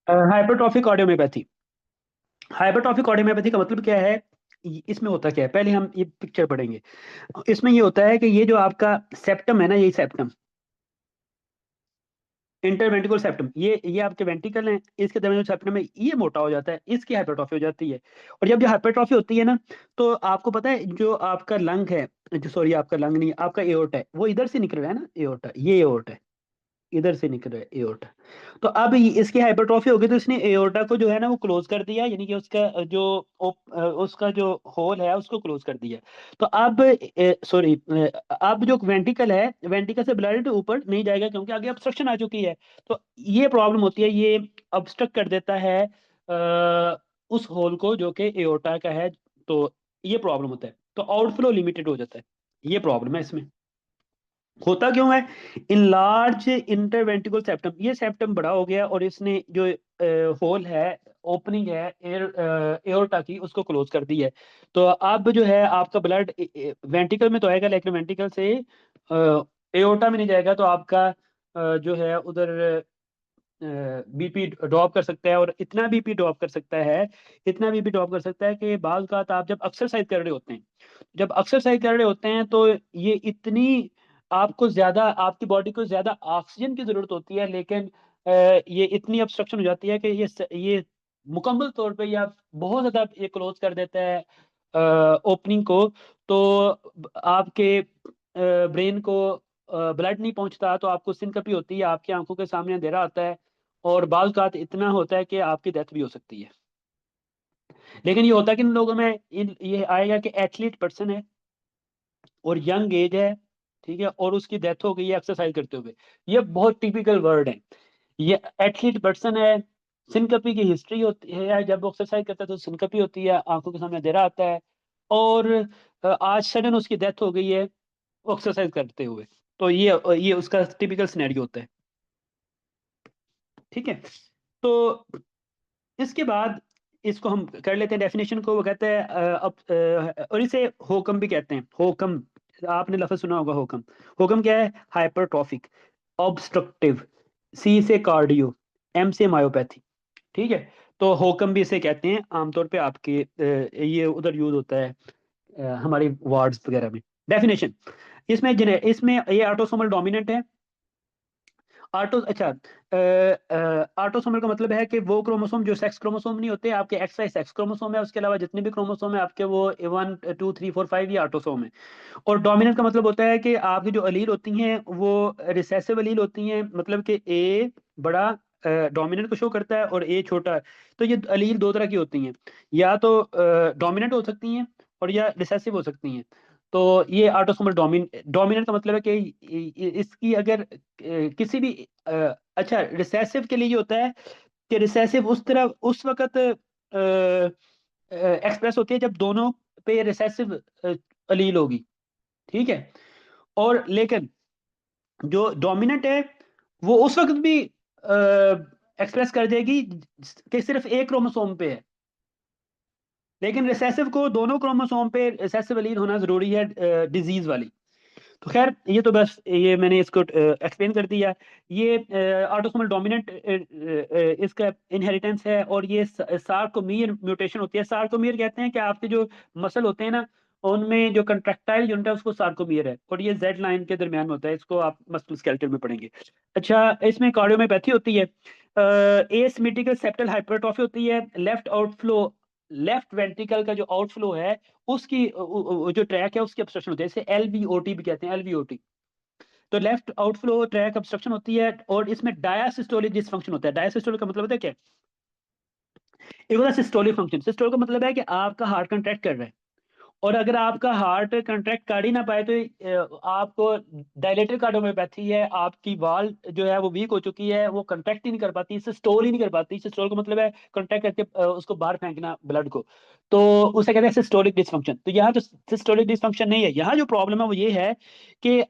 Hypertrophic cardiomyopathy. Hypertrophic cardiomyopathy का मतलब क्या है? इसमें होता क्या है, पहले हम ये पिक्चर पढ़ेंगे। इसमें ये होता है कि ये जो आपका सेप्टम है ना, यही सेप्टम, इंटरवेंट्रिकुलर सेप्टम, ये आपके वेंट्रिकल हैं, इसके दरमियान जो सेप्टम है ये मोटा हो जाता है, इसकी हाइपरट्रॉफी हो जाती है। और जब जो हाइपरट्रॉफी होती है ना, तो आपको पता है जो आपका लंग है, जो सॉरी आपका लंग नहीं, आपका एओर्टा है, वो इधर से निकल रहा है ना, एओर्टा, ये एओर्टा है, इधर से निकल रहा है एओर्टा। तो अब इसकी हाइपरट्रॉफी हो गई, तो इसने एओर्टा को जो है ना वो क्लोज कर दिया, यानी कि उसका जो उसका जो होल है उसको क्लोज कर दिया। तो अब सॉरी, अब जो वेंट्रिकल है, वेंट्रिकल से ब्लड ऊपर नहीं जाएगा क्योंकि आगे ऑब्स्ट्रक्शन आ चुकी है। तो ये प्रॉब्लम होती है, ये ऑब्स्ट्रक्ट कर देता है उस होल को जो कि एओर्टा का है। तो ये प्रॉब्लम होता है, तो आउटफ्लो लिमिटेड हो जाता है। ये प्रॉब्लम है इसमें। होता क्यों है? इन लार्ज इंटरवेंट्रिकुलर सेप्टम, ये सेप्टम बड़ा हो गया और इसने जो होल है, ओपनिंग है एओर्टा की, उसको क्लोज कर दी है। तो अब जो है आपका ब्लड वेंट्रिकल में तो आएगा, लेकिन वेंट्रिकल से एओर्टा में नहीं जाएगा, तो आपका जो है उधर बीपी ड्रॉप कर सकता है, और इतना बीपी ड्रॉप कर सकता है, इतना बीपी ड्रॉप कर सकता है कि बाल का आप जब एक्सरसाइज कर रहे होते हैं, जब एक्सरसाइज कर रहे होते हैं तो ये इतनी आपको ज्यादा, आपकी बॉडी को ज्यादा ऑक्सीजन की जरूरत होती है, लेकिन ये इतनी ऑब्स्ट्रक्शन हो जाती है कि ये मुकम्मल तौर पे या बहुत ज्यादा ये क्लोज कर देता है ओपनिंग को। तो आपके ब्रेन को ब्लड नहीं पहुंचता, तो आपको सिनकपी होती है, आपकी आंखों के सामने अंधेरा आता है, और बाल का इतना होता है कि आपकी डेथ भी हो सकती है। लेकिन ये होता किन लोगों में, ये आएगा कि एथलीट पर्सन है और यंग एज है, ठीक है, और उसकी डेथ हो गई है एक्सरसाइज करते हुए। ये बहुत टिपिकल वर्ड है। ये एथलीट पर्सन है, सिनकपी की हिस्ट्री होती है, जब वो एक्सरसाइज करता है तो सिनकपी होती है, आंखों के सामने अंधेरा आता है, और आज सडन उसकी डेथ हो गई है वो एक्सरसाइज करते हुए। तो ये उसका टिपिकल सिनेरियो होता है। ठीक है। तो इसके बाद इसको हम कर लेते हैं डेफिनेशन को। वो कहते हैं और इसे होकम भी कहते हैं, होकम। आपने लफ्ज सुना होगा होकम। होकम क्या है? हाइपरट्रॉफिक, ऑब्स्ट्रक्टिव, सी से कार्डियो, एम से मायोपैथी। ठीक है। तो होकम भी इसे कहते हैं, आमतौर पे आपके ये उधर यूज होता है हमारी वार्ड्स वगैरह में। डेफिनेशन, इसमें ये ऑटोसोमल डोमिनेंट है। अच्छा, ऑटोसोमल का मतलब है कि वो क्रोमोसोम जो सेक्स क्रोमोसोम नहीं होते आपके, एक्स वाई सेक्स क्रोमोसोम है, उसके अलावा जितने भी क्रोमोसोम है आपके, वो 1 2 3 4 5 ये ऑटोसोम है। और डोमिनेंट का मतलब होता है कि आपकी जो अलील होती हैं वो रिसेसिव अलील होती हैं, मतलब कि ए बड़ा डोमिनेंट को शो करता है और ए छोटा। तो ये अलील दो तरह की होती हैं, या तो डोमिनेंट हो सकती हैं और या रिसेसिव हो सकती हैं। तो ये ऑटोसोमल डोमिनेंट का मतलब है कि इसकी अगर किसी भी अच्छा, रिसेसिव के लिए ये होता है कि रिसेसिव उस तरह उस वक्त एक्सप्रेस होती है जब दोनों पे रिसेसिव अलील होगी। ठीक है। और लेकिन जो डोमिनेंट है वो उस वक्त भी एक्सप्रेस कर देगी कि सिर्फ एक क्रोमोसोम पे है, लेकिन रिसेसिव को दोनों क्रोमोसोम पे रिसेसिव एलील होना जरूरी है डिजीज वाली। तो खैर ये तो बस ये मैंने इसको एक्सप्लेन कर दिया। ये ऑटोसोमल डोमिनेंट इसका इनहेरिटेंस है, और ये सार्कोमीर म्यूटेशन होती है। सार्कोमीर कहते हैं कि आपके जो मसल होते हैं ना, उनमें जो कंट्रैक्टाइल यूनिट है उसको सार्कोमीर है, और ये जेड लाइन के दरमियान में होता है, इसको आप मस्कुलर स्केलेटन में पढ़ेंगे। अच्छा, इसमें कार्डियोमायोपैथी होती है, एसिमेट्रिकल सेप्टल हाइपरट्रॉफी होती है, लेफ्ट आउटफ्लो, लेफ्ट वेंट्रिकल का जो आउटफ्लो है उसकी जो ट्रैक है उसकी ऑब्स्ट्रक्शन होती है, इसे एलवीओटी भी कहते हैं, एलवीओटी। तो लेफ्ट आउटफ्लो ट्रैक ऑब्स्ट्रक्शन होती है, और इसमें डायासिस्टोलिक डिसफंक्शन होता है। डायासिस्टोलिक का मतलब होता है क्या? एक होता है सिस्टोलिक फंक्शन। सिस्टोलिक का मतलब है कि आपका हार्ट कंट्रैक्ट कर रहा है, और अगर आपका हार्ट कंट्रैक्ट कर ही ना पाए तो आपको डायलेटेड कार्डियोमायोपैथी है, आपकी वाल जो है वो वीक हो चुकी है, वो कंट्रैक्ट ही नहीं कर पाती, सिस्टोल ही नहीं कर पाती। सिस्टोल का मतलब है कंट्रैक्ट करके उसको बाहर फेंकना ब्लड को। तो उसे कहते हैं सिस्टोलिक डिसफंक्शन। तो यहाँ तो सिस्टोलिक डिसफंक्शन नहीं है, यहाँ जो प्रॉब्लम है वो ये है कि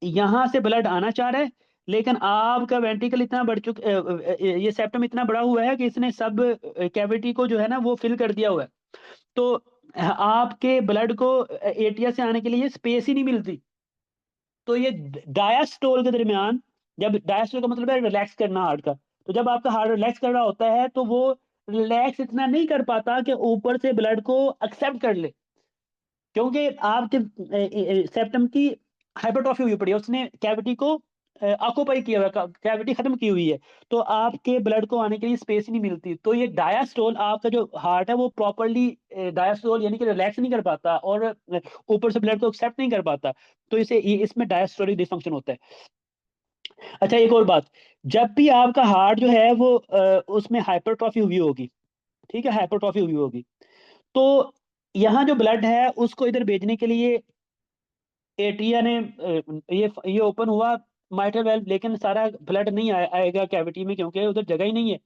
यहाँ से ब्लड आना चाह रहा है, लेकिन आपका वेंट्रिकल इतना बढ़ चुका, ये सेप्टम इतना बड़ा हुआ है कि इसने सब कैविटी को जो है ना वो फिल कर दिया हुआ है। तो आपके ब्लड को एटिया से आने के लिए स्पेस ही नहीं मिलती। तो ये डायास्टोल के दरमियान, जब डायास्टोल का मतलब है रिलैक्स करना हार्ट का, तो जब आपका हार्ट रिलैक्स कर रहा होता है तो वो रिलैक्स इतना नहीं कर पाता कि ऊपर से ब्लड को एक्सेप्ट कर ले, क्योंकि आपके सेप्टम की हाइपरट्रॉफी हुई पड़ी है, उसने कैविटी को ऑक्यूपाई किया हुआ, कैविटी खत्म की हुई है, तो आपके ब्लड को आने के लिए स्पेस नहीं मिलती, तो ये डायास्टोल, आपका जो हार्ट है वो प्रॉपरली डायास्टोल यानी कि रिलैक्स नहीं कर पाता और ऊपर से ब्लड को एक्सेप्ट नहीं कर पाता, तो इसमें डायस्टोलिक डिसफंक्शन होता है। अच्छा एक और बात, जब भी आपका हार्ट जो है वो उसमें हाइपरट्रॉफी हुई होगी, ठीक है, हाइपरट्रॉफी हुई होगी, तो यहाँ जो ब्लड है उसको इधर भेजने के लिए एट्रिया ने ये ओपन हुआ माइट्रल वेल्व, लेकिन सारा ब्लड नहीं आएगा कैविटी में क्योंकि उधर जगह ही नहीं है।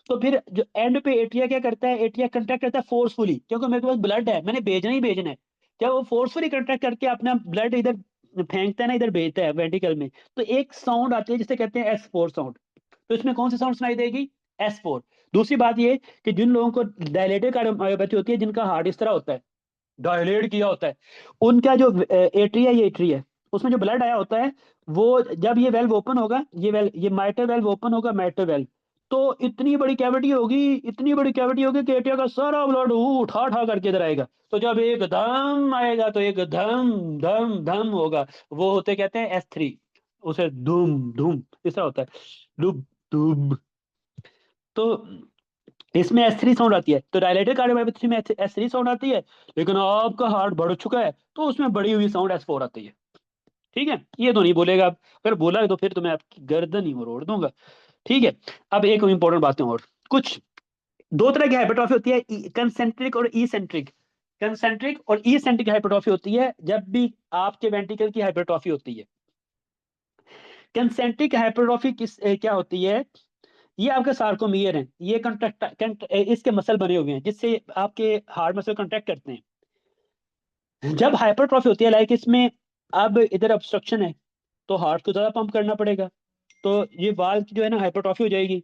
तो फिर जो एंड पे एट्रिया क्या करता है, एट्रिया कंट्रैक्ट करता है फोर्सफुली, क्योंकि मेरे पास ब्लड है, मैंने भेजना ही भेजना है। जब वो फोर्सफुली कंट्रैक्ट करके अपना ब्लड इधर फेंकता है ना, इधर भेजता है वेंटिकल में, तो एक साउंड आती है जिसे कहते हैं S4 साउंड। तो इसमें कौन सी साउंड सुनाई देगी? S4। दूसरी बात ये कि जिन लोगों को डायलेटेड कार्डियोमायोपैथी होती है, जिनका हार्ट इस तरह होता है, डायलेट किया होता है, उनका जो एट्रिया, ये एट्रिया उसमें जो ब्लड आया होता है, वो जब ये वेल्व ओपन होगा, ये माइटर वेल्व ओपन होगा, माइटर वेल्व, तो इतनी बड़ी कैविटी होगी, इतनी बड़ी कैविटी होगी कि एट्रिया का सारा ब्लड उठा उठा करके इधर आएगा। तो जब एक दम आएगा तो एक धम धम धम होगा, वो होते कहते हैं S3, उसे धूम धूम इस तरह होता है, डुब डुब। तो इसमें S3 साउंड आती है, तो डायलेटेड कार्डियोमायोपैथी में S3 साउंड आती है, लेकिन आपका हार्ट बढ़ चुका है तो उसमें बड़ी हुई साउंड S4 आती है। ठीक है, ये तो नहीं बोलेगा आप, अगर बोला है तो फिर तो मैं आपकी गर्दन ही मरोड़ दूंगा। ठीक है, अब एक इंपॉर्टेंट बातें और कुछ, दो तरह की हाइपरट्रॉफी होती है, कंसेंट्रिक और इसेंट्रिक। कंसेंट्रिक और इसेंट्रिक हाइपरट्रॉफी होती है जब भी आपके वेंट्रिकल की हाइपरट्रॉफी होती है। कंसेंट्रिक हाइपरट्रॉफी क्या होती है, ये आपके सार्कोमियर हैं, ये इसके मसल बने हुए हैं जिससे आपके हार्ट मसल कंट्रैक्ट करते हैं। जब हाइपरट्रॉफी होती है, लाइक इसमें अब इधर ऑब्स्ट्रक्शन है, तो हार्ट को ज्यादा पंप करना पड़ेगा, तो ये वाल्व की जो है ना हाइपरट्रॉफी हो जाएगी।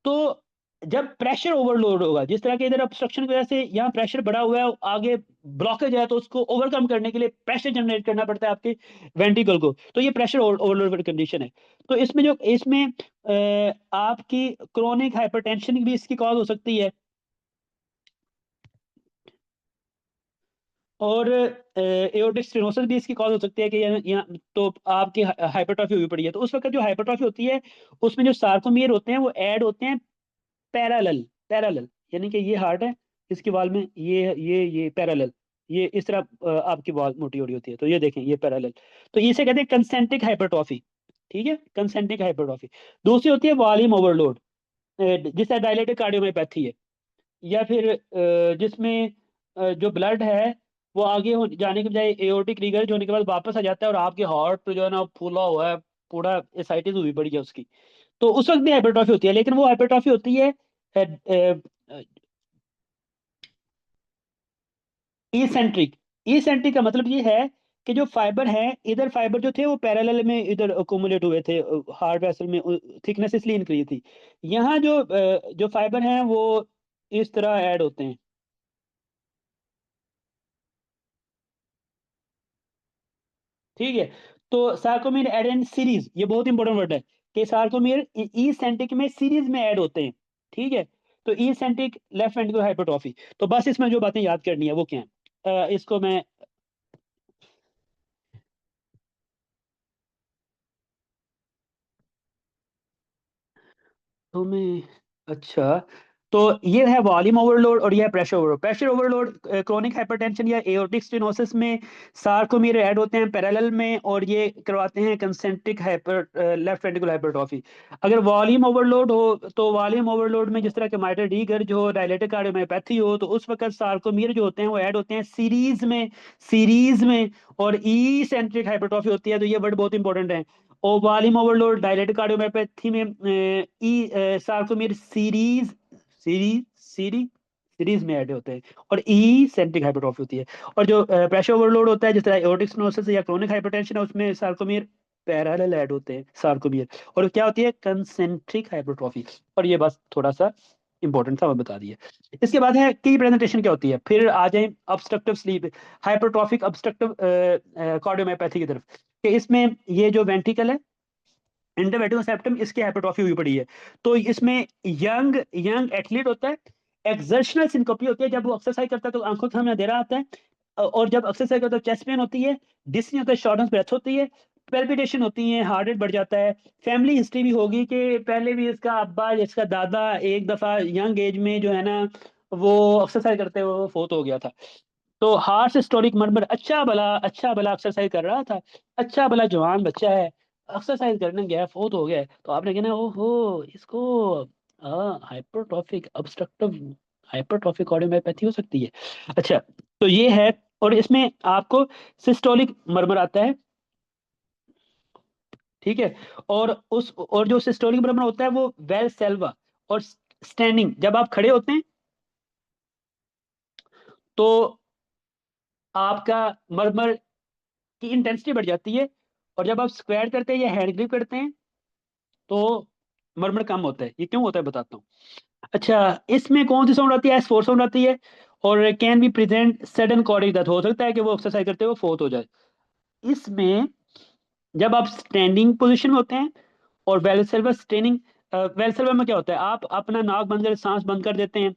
तो जब प्रेशर ओवरलोड होगा, जिस तरह के इधर ऑब्स्ट्रक्शन की वजह से यहाँ प्रेशर बढ़ा हुआ है, आगे ब्लॉकेज है, तो उसको ओवरकम करने के लिए प्रेशर जनरेट करना पड़ता है आपके वेंट्रिकल को, तो ये प्रेशर ओवरलोड कंडीशन है। तो इसमें आपकी क्रोनिक हाइपरटेंशन भी इसकी कॉज हो सकती है, और एओर्टिक स्टेनोसिस भी इसकी कॉज हो सकती है कि यहाँ तो आपकी हाइपरट्रॉफी हुई पड़ी है, तो उस वक्त जो हाइपरट्रॉफी होती है उसमें जो सार्कोमियर होते हैं वो ऐड होते हैं पैरेलल, पैरेलल, यानी कि ये हार्ट है, इसकी वॉल में ये पैरेलल, ये इस तरह आपकी वॉल मोटी हो रही होती है, तो ये देखें ये पैरेलल, तो इसे कहते हैं कंसेंट्रिक हाइपरट्रॉफी। ठीक है, कंसेंट्रिक हाइपरट्रॉफी। दूसरी होती है वॉल्यूम ओवरलोड, जिससे डायलेटेड कार्डियोमायोपैथी है, या फिर जिसमें जो ब्लड है वो आगे जाने के बजाय एओर्टिक रिगर्ज होने के बाद वापस आ जाता है और आपके हार्ट पे जो है ना फूला हुआ है, पूरा एसाइटिस हुई पड़ी है उसकी, तो उस वक्त भी हाइपरट्रॉफी होती है, लेकिन वो हाइपरट्रॉफी होती है इसेंट्रिक। इसेंट्रिक का मतलब ये है कि जो फाइबर है, इधर फाइबर जो थे वो पैरेलल में इधर अकोमुलेट हुए थे, हार्ट वेसल में थिकनेस इसलिए इंक्रीज थी। यहाँ जो फाइबर हैं वो इस तरह ऐड होते हैं। ठीक है, तो सार्कोमेर ऐड एंड सीरीज, ये बहुत इंपॉर्टेंट वर्ड है कि सार्कोमेर ई सेंट्रिक में सीरीज में ऐड होते हैं। ठीक है, तो ई सेंट्रिक लेफ्ट वेंट्रिकुलर हाइपरट्रॉफी, तो बस इसमें जो बातें याद करनी है वो क्या है, इसको मैं तो मैं अच्छा, तो ये है वॉल्यूम ओवरलोड और ये है pressure overload. Pressure overload chronic hypertension या एओर्टिक स्टेनोसिस में सार्कोमीर ऐड होते हैं पैरेलल में, और ये करवाते हैं concentric hyper left ventricular hypertrophy. अगर वॉल्यूम ओवरलोड हो, तो वॉल्यूम ओवरलोड में जिस तरह के माइटर रीगर्ज हो, डायलेटेड कार्डियोमायोपैथी हो, तो उस वक्त सार्कोमीर जो होते हैं वो ऐड होते हैं सीरीज में, सीरीज में, और ई सेंट्रिक हाइपरट्रॉफी होती है, तो ये वर्ड बहुत इंपॉर्टेंट है। और वॉल्यूम ओवरलोड डायलेटेड कार्डियोमायोपैथी में ई सार्कोमीर सीरीज, सीरीज सीरीज सीरीज में ऐड होते हैं, और ई सेंट्रिक हाइपरट्रॉफी होती है। और जो प्रेशर ओवरलोड होता है, जिस तरह एओर्टिक स्टेनोसिस या क्रोनिक हाइपरटेंशन है, उसमें सार्कोमीर पैरेलल ऐड होते हैं, सार्कोमीर। और क्या होती है? Concentric hypertrophy. और ये बस थोड़ा सा इंपॉर्टेंट था, मैं बता दिया। इसके बाद है की प्रेजेंटेशन क्या होती है, फिर आ जाए obstructive sleep, hypertrophic obstructive cardiomyopathy की तरफ, कि इसमें ये जो वेंट्रिकल है, इंटरवर्टिब्रल सेप्टम इसकी हाइपरट्रॉफी हुई पड़ी है। तो इसमें यंग यंग एथलीट होता है, एक्सर्शनल सिंकोपी होती है, जब वो एक्सरसाइज करता है तो आंखों के सामने अंधेरा आता है, और जब एक्सरसाइज करता है तो चेस्ट पेन होती है, डिस्नी होता है, शॉर्टनेस ब्रेथ होती है, पेल्पिटेशन होती है, हार्ट रेट बढ़ जाता है। फैमिली हिस्ट्री भी होगी कि पहले भी इसका अब्बा, इसका दादा एक दफा यंग एज में जो है ना वो एक्सरसाइज करते हुए वो फोत हो गया था। तो हार्ट सिस्टोलिक मरमर, अच्छा भला एक्सरसाइज कर रहा था, अच्छा भला जवान बच्चा है, एक्सरसाइज करने गया फोत हो गया है, तो आपने कहना ओहो इसको हाइपरट्रॉफिक ऑब्स्ट्रक्टिव हाइपरट्रॉफिक कार्डियोमायोपैथी हो सकती है। अच्छा, तो ये है। और इसमें आपको सिस्टोलिक मरमर आता है, ठीक है। और जो सिस्टोलिक मरमर होता है वो वेल सेल्वा और स्टैंडिंग, जब आप खड़े होते हैं तो आपका मरमर की इंटेंसिटी बढ़ जाती है, और जब आप स्क्वाट करते हैं या हैंड ग्रिप करते हैं तो मरमर कम होता है। ये क्यों होता है बताता हूँ। अच्छा, इसमें कौन सी साउंड आती है? S4 साउंड आती है, और can be present sudden cardiac death, हो सकता है कि वो एक्सरसाइज करते हुए फोत हो जाए। इसमें जब आप स्टैंडिंग पोजीशन में होते हैं और वेलसेल्वर स्ट्रेनिंग, वेलसेल्वर में क्या होता है, आप अपना नाक बंद कर सांस बंद कर देते हैं,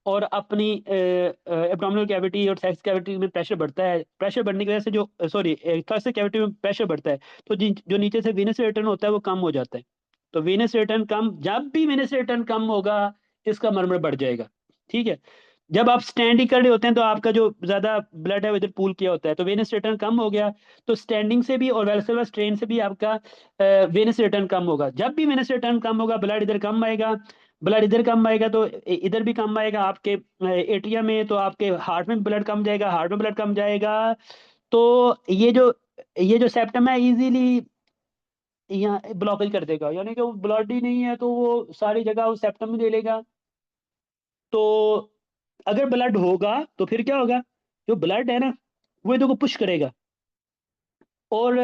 और अपनी एब्डोमिनल कैविटी और सेक्स कैविटी में प्रेशर बढ़ता है, प्रेशर बढ़ने की वजह से जो सॉरी थॉरैसिक कैविटी में प्रेशर बढ़ता है, तो जो नीचे से वेनस रिटर्न होता है वो कम हो जाता है। तो वेनस रिटर्न कम, जब भी वेनस रिटर्न कम होगा इसका मरमर बढ़ जाएगा, ठीक है। जब आप स्टैंड ही कर रहे होते हैं तो आपका जो ज्यादा ब्लड है वो इधर पूल किया होता है, तो वेनस रिटर्न कम हो गया, तो स्टैंडिंग से भी और वेलसेल्वर स्ट्रेन से भी आपका वेनस रिटर्न कम होगा। जब भी वेनस रिटर्न कम होगा ब्लड इधर कम आएगा, ब्लड इधर कम आएगा तो इधर भी कम आएगा आपके एट्रिया में, तो आपके हार्ट में ब्लड कम जाएगा, हार्ट में ब्लड कम जाएगा। तो ये जो सेप्टम है इजीली यहाँ ब्लॉकेज कर देगा, यानी कि वो ब्लड ही नहीं है तो वो सारी जगह वो सेप्टम में दे लेगा। तो अगर ब्लड होगा तो फिर क्या होगा, जो ब्लड है ना वो इधर को पुश करेगा, और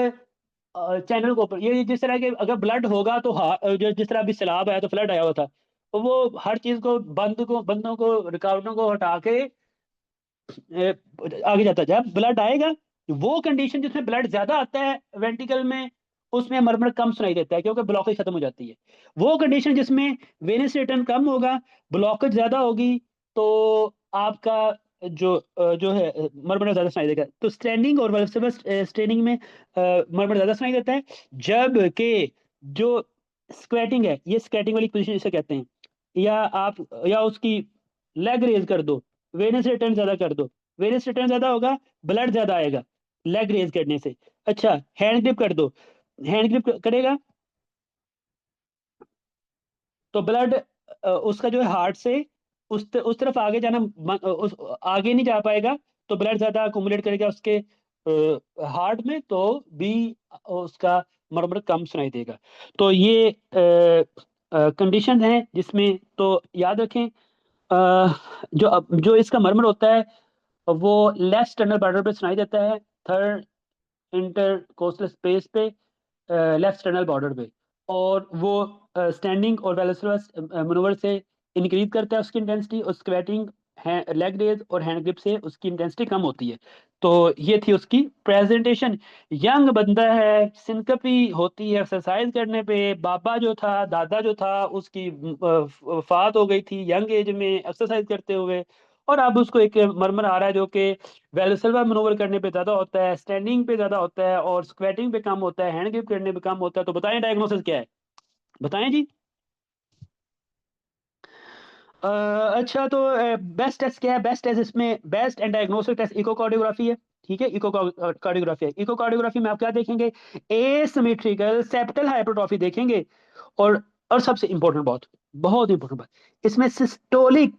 चैनल को ऊपर, ये जिस तरह के अगर ब्लड होगा तो जो जिस तरह अभी सैलाब आया तो फ्लड आया हुआ था, तो वो हर चीज को बंदों को रुकावटों को हटा के आगे जाता है। जब ब्लड आएगा, वो कंडीशन जिसमें ब्लड ज्यादा आता है वेंट्रिकल में, उसमें मरमर कम सुनाई देता है क्योंकि ब्लॉकेज खत्म हो जाती है। वो कंडीशन जिसमें वेनस रिटर्न कम होगा, ब्लॉकेज ज्यादा होगी, तो आपका जो है मरमर ज्यादा सुनाई देगा। तो स्टैंडिंग और वर्टिब्रल स्ट्रेनिंग में मरमर ज्यादा सुनाई देता है, जबकि जो स्क्वैटिंग है, ये स्क्वैटिंग वाली पोजीशन इसे कहते हैं, या आप या उसकी लेग रेज कर दो, वेनस रिटर्न ज्यादा कर दो, वेनस रिटर्न ज्यादा होगा, ब्लड ज्यादा आएगा लेग रेज करने से। अच्छा, हैंड ग्रिप कर दो, हैंड ग्रिप करेगा तो ब्लड उसका जो है हार्ट से उस तरफ आगे जाना उस आगे नहीं जा पाएगा, तो ब्लड ज्यादा अकोमुलेट करेगा उसके हार्ट में, तो भी उसका मरमर कम सुनाई देगा। तो ये कंडीशन है जिसमें, तो याद रखें जो इसका मरमर होता है वो लेफ्ट स्टर्नल बॉर्डर पे सुनाई देता है, थर्ड इंटरकोस्टल स्पेस पे, लेफ्ट स्टर्नल बॉर्डर पे, और वो स्टैंडिंग और वेलुसरस मनोवर से इंक्रीज करता है उसकी इंटेंसिटी, और स्क्वेटिंग लेग रेज और हैंड ग्रिप से उसकी इंटेंसिटी कम होती है। तो ये थी उसकी प्रेजेंटेशन। यंग बंदा है, सिंकपी होती है एक्सरसाइज करने पे, बाबा जो था दादा जो था उसकी फात हो गई थी यंग एज में एक्सरसाइज करते हुए, और अब उसको एक मरमर आ रहा है जो कि वेलसेल्वा मनोवर करने पे ज्यादा होता है, स्टैंडिंग पे ज्यादा होता है, और स्क्वेटिंग पे कम होता है, हैंड ग्रिप करने पे कम होता है। तो बताएं डायग्नोसिस क्या है, बताएं जी। अच्छा, तो बेस्ट टेस्ट क्या है? बेस्ट टेस्ट इसमें best and diagnostic test echocardiography है, ठीक है। इकोकार्डियोग्राफी है, इकोकार्डियोग्राफी में आप क्या देखेंगे? एसिमेट्रिकल सेप्टल हाइपरट्रॉफी देखेंगे, और सबसे इंपॉर्टेंट बात, बहुत इंपॉर्टेंट बात, इसमें systolic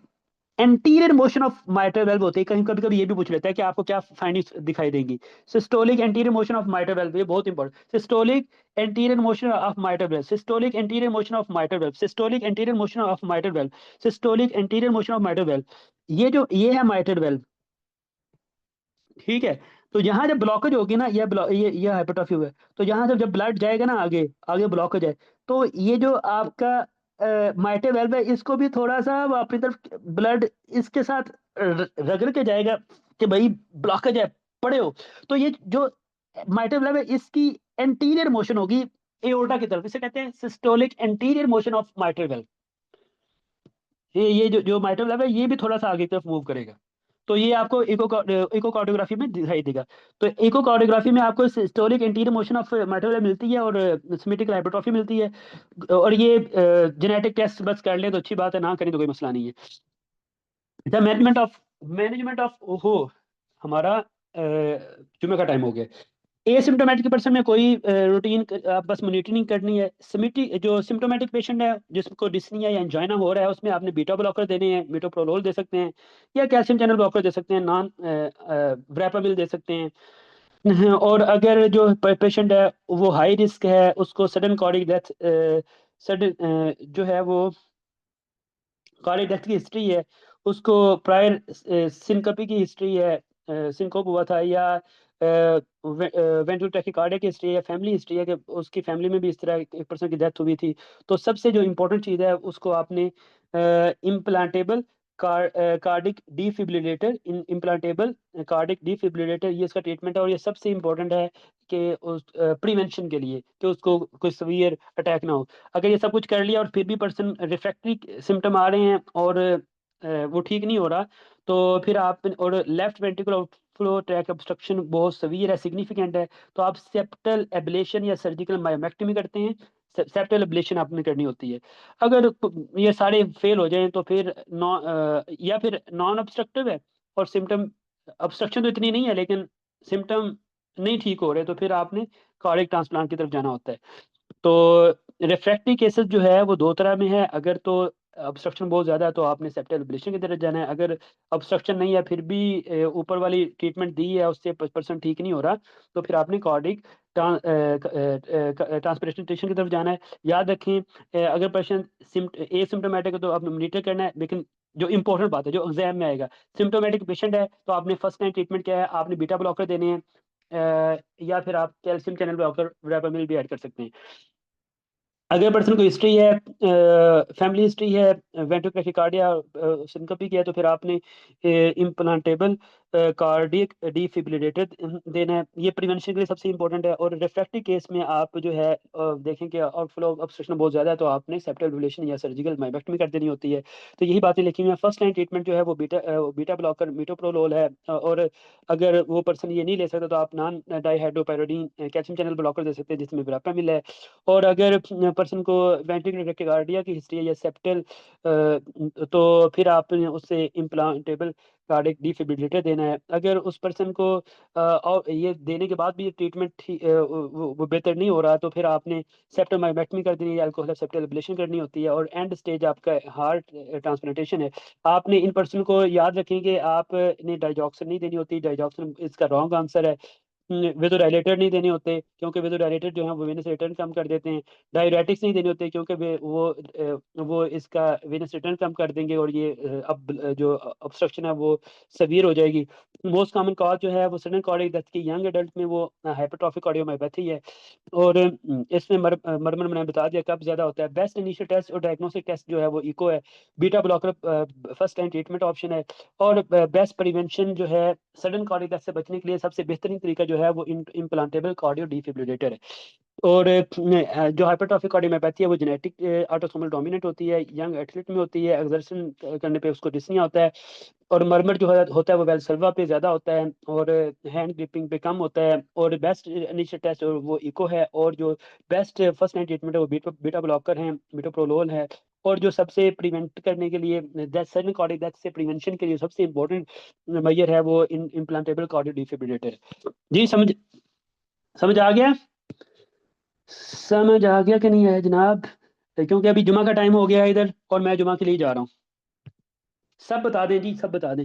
anterior motion of mitral valve होते हैं। कहीं कभी कभी ये भी पूछ लेता है कि आपको क्या फाइंडिंग्स दिखाई देंगी। Systolic anterior motion of mitral valve, ये बहुत important, systolic anterior motion of mitral valve, systolic anterior motion of mitral valve, systolic anterior motion of mitral valve, systolic anterior motion of mitral valve. ये है mitral valve, ठीक है। तो यहाँ जब blockage होगी ना, ये हाइपरट्रॉफी हुआ है, तो यहाँ जब जब ब्लड जाएगा ना आगे आगे ब्लॉकेज है, तो ये जो आपका माइट्रल वेल्व है इसको भी थोड़ा सा वो अपनी तरफ ब्लड इसके साथ रगड़ के जाएगा कि भाई ब्लॉकेज है, पड़े हो। तो ये जो माइट्रल वेल्व है इसकी एंटीरियर मोशन होगी, एओर्टा की तरफ, इसे कहते हैं systolic anterior motion of mitral valve. ये जो माइट्रल वेल्व है ये भी थोड़ा सा आगे की तरफ मूव करेगा। तो ये आपको इकोकार्डियोग्राफी में दिखाई देगा। तो इकोकार्डियोग्राफी में आपको systolic anterior motion of mitral valve मिलती है और सिमेट्रिकल हाइपरट्रॉफी मिलती है। और ये जेनेटिक टेस्ट बस कर ले तो अच्छी बात है, ना करें तो कोई मसला नहीं है। द मैनेजमेंट ऑफ ओहो, हमारा जुमे का टाइम हो गया। एसिम्टोमेटिक पर्सन में कोई रूटीन आप बस मॉनिटरिंग करनी है। जो सिम्टोमेटिक पेशेंट है जिसको डिस्निया या एंजाइना हो रहा है उसमें आपने बीटा ब्लॉकर देने हैं, मिटोप्रोलोल दे सकते हैं या कैल्शियम चैनल ब्लॉकर दे सकते हैं, नॉन वर्ैपामिल दे सकते हैं। और अगर जो पेशेंट है वो हाई रिस्क है, उसको सडन कार्डियक डेथ सडन जो है वो कार्डियक डेथ की हिस्ट्री है, उसको प्रायर सिनकपी की हिस्ट्री है, सिनकोप हुआ था, या वेंट्रल टैकीकार्डिया की हिस्ट्री है, फैमिली हिस्ट्री है कि उसकी फैमिली में भी इस तरह एक पर्सन की डेथ हुई थी, तो सबसे जो इम्पोर्टेंट चीज़ है उसको आपने implantable cardiac defibrillator implantable cardiac defibrillator ये इसका ट्रीटमेंट है। और ये सबसे इम्पोर्टेंट है कि उस प्रिवेंशन के लिए कि उसको कोई सीवियर अटैक ना हो। अगर ये सब कुछ कर लिया और फिर भी पर्सन रिफ्रैक्टरी सिम्टम आ रहे हैं और वो ठीक नहीं हो रहा, तो फिर आप और left ventricular flow track obstruction बहुत सवीयर है, सिग्निफिकेंट है, तो आप सेप्टल एब्लेशन या सर्जिकल मायोमेक्टमी करते हैं। सेप्टल एब्लेशन आपने करनी होती है। अगर ये सारे फेल हो जाएं तो फिर या फिर नॉन ऑब्स्ट्रक्टिव है और सिम्टम, ऑब्स्ट्रक्शन तो इतनी नहीं है लेकिन सिम्टम नहीं ठीक हो रहे, तो फिर आपने कार्डियक ट्रांसप्लांट की तरफ जाना होता है। तो रिफ्रैक्टरी केसेस जो है वो दो तरह में है। अगर तो ऑब्स्ट्रक्शन बहुत ज़्यादा है तो आपने सेप्टल एब्लेशन की तरफ जाना है। अगर ऑब्स्ट्रक्शन नहीं है फिर भी ऊपर वाली ट्रीटमेंट दी है उससे पर्सन ठीक नहीं हो रहा, तो फिर आपने कार्डिक ट्रांसप्लांटेशन की तरफ जाना है। याद रखें अगर पर्सन एसिम्टोमेटिक है तो आपने मॉनिटर करना है, लेकिन जो इंपॉर्टेंट बात है जो एग्जाम में आएगा, सिम्टोमेटिक पेशेंट है तो आपने फर्स्ट टाइम ट्रीटमेंट क्या है, आपने बीटा ब्लॉकर देने हैं या फिर आप कैल्शियम चैनल ब्लॉकर वेरापामिल भी ऐड कर सकते हैं। अगर पर्सन को हिस्ट्री है, फैमिली हिस्ट्री है वेंट्रोक्रेफिकार्डिया सिनकपी की है, तो फिर आपने इम्प्लांटेबल कार्डियक डिफिब्रिलेटर देना है। ये प्रिवेंशन के लिए सबसे इंपॉर्टेंट है। और रिफ्रैक्टरी केस में आप जो है देखें कि आउटफ्लो ऑब्स्ट्रक्शन बहुत ज़्यादा है तो आपने सेप्टल एब्लेशन या सर्जिकल माइमेक्टमी कर देनी होती है। तो यही बातें लिखी हुई हैं। फर्स्ट लाइन ट्रीटमेंट जो है वो बीटा ब्लॉकर मिटोप्रोलोल है। और अगर वो पर्सन ये नहीं ले सकता तो आप नॉन डाईहाइड्रोपायरोडीन कैल्शियम चैनल ब्लॉकर दे सकते हैं जिसमें वेरापामिल है। और अगर पर्सन को वेंट्रिकुलर टैकीकार्डिया की हिस्ट्री है या सेप्टल तो फिर आपने उससे इम्प्लांटेबल कार्डियक डिफिब्रिलेटर देना है। अगर उस पर्सन को और ये देने के बाद भी ट्रीटमेंट वो बेहतर नहीं हो रहा, तो फिर आपने सेप्टल मायोमेक्टमी कर देनी है, अल्कोहल सेप्टल एब्लेशन करनी होती है, और एंड स्टेज आपका हार्ट ट्रांसप्लांटेशन है। आपने इन पर्सन को याद रखें कि आपने डाइजॉक्सिन नहीं देनी होती, डाइजॉक्सिन इसका रॉन्ग आंसर है। वेदोडाइलेटर नहीं देने होते क्योंकि वेदोडाइलेटर जो है वो वेनस रिटर्न कम कर देते हैं। डायरेटिक्स नहीं देने होते क्योंकि वो इसका वेनस रिटर्न कम कर देंगे और ये अब जो ऑब्स्ट्रक्शन है वो सवीयर हो जाएगी। मोस्ट कॉमन कॉज जो है वो सडन कार्डियक डेथ की यंग एडल्ट में वो हाइपरट्रॉफिक कार्डियोमायोपैथी है। और इसमें मरमर मैंने बता दिया कब ज्यादा होता है। बेस्ट इनिशियल टेस्ट और डायग्नोस्टिक टेस्ट जो है वो इको है। Beta blocker first time treatment option है। और बेस्ट प्रिवेंशन जो है सडन कार्डियक डेथ से बचने के लिए सबसे बेहतरीन तरीका जो है वो इम्प्लांटेबल कार्डियो डिफिब्रिलेटर है। और जो हाइपरट्रॉफिक कार्डियोमायोपैथी है वो जेनेटिक ऑटोसोमल डोमिनेंट होती है, यंग एथलीट में होती है, एक्सर्शन करने पे उसको डिस्निया होता है। और मरमर जो होता है वो वेल्सल्वा पे ज़्यादा होता है और हैंड ग्रिपिंग पे कम होता है। और बेस्ट इनिशियल टेस्ट वो इको है। और जो बेस्ट फर्स्ट लाइन ट्रीटमेंट है वो बीटा ब्लॉकर है, मिटोप्रोलोल है। और जो सबसे प्रिवेंट करने के लिए डेथ, सडन कार्डियक डेथ से प्रिवेंशन के लिए सबसे इंपॉर्टेंट मेजर है वो इम्प्लांटेबल कार्डियो डिफिब्रिलेटर। जी समझ समझ आ गया? समझ आ गया कि नहीं है जनाब? क्योंकि अभी जुमा का टाइम हो गया है इधर और मैं जुमा के लिए जा रहा हूँ। सब बता दें जी, सब बता दें।